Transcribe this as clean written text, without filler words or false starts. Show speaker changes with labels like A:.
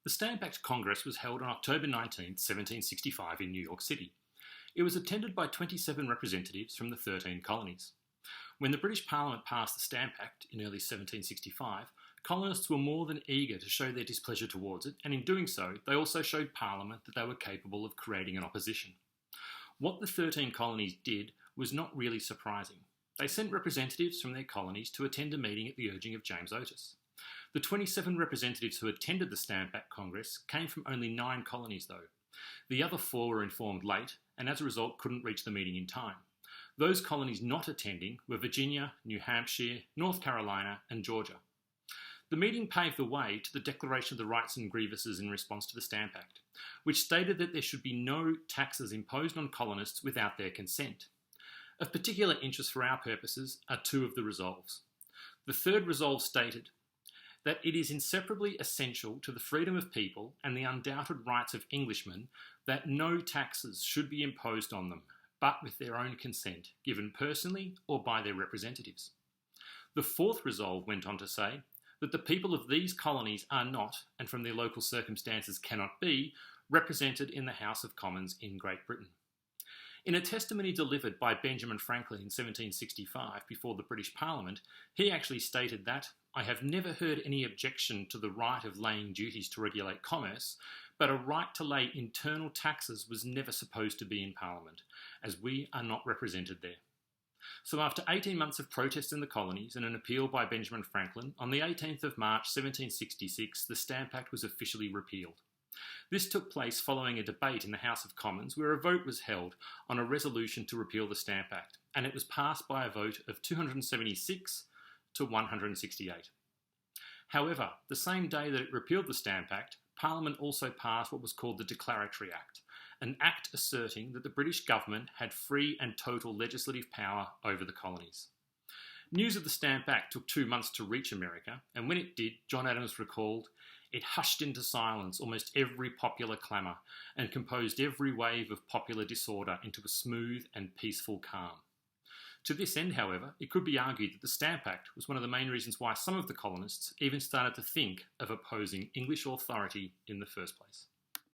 A: The Stamp Act Congress was held on October 19, 1765 in New York City. It was attended by 27 representatives from the 13 colonies. When the British Parliament passed the Stamp Act in early 1765, colonists were more than eager to show their displeasure towards it, and in doing so, they also showed Parliament that they were capable of creating an opposition. What the 13 colonies did was not really surprising. They sent representatives from their colonies to attend a meeting at the urging of James Otis. The 27 representatives who attended the Stamp Act Congress came from only 9 colonies though. The other 4 were informed late and as a result couldn't reach the meeting in time. Those colonies not attending were Virginia, New Hampshire, North Carolina and Georgia. The meeting paved the way to the Declaration of the Rights and Grievances in response to the Stamp Act, which stated that there should be no taxes imposed on colonists without their consent. Of particular interest for our purposes are 2 of the resolves. The third resolve stated that it is inseparably essential to the freedom of people and the undoubted rights of Englishmen that no taxes should be imposed on them, but with their own consent, given personally or by their representatives. The fourth resolve went on to say that the people of these colonies are not, and from their local circumstances cannot be, represented in the House of Commons in Great Britain. In a testimony delivered by Benjamin Franklin in 1765 before the British Parliament, he actually stated that, "I have never heard any objection to the right of laying duties to regulate commerce, but a right to lay internal taxes was never supposed to be in Parliament, as we are not represented there." So after 18 months of protest in the colonies and an appeal by Benjamin Franklin, on the 18th of March 1766, the Stamp Act was officially repealed. This took place following a debate in the House of Commons where a vote was held on a resolution to repeal the Stamp Act, and it was passed by a vote of 276 to 168. However, the same day that it repealed the Stamp Act, Parliament also passed what was called the Declaratory Act, an act asserting that the British government had free and total legislative power over the colonies. News of the Stamp Act took 2 months to reach America, and when it did, John Adams recalled, "It hushed into silence almost every popular clamour and composed every wave of popular disorder into a smooth and peaceful calm." To this end, however, it could be argued that the Stamp Act was one of the main reasons why some of the colonists even started to think of opposing English authority in the first place.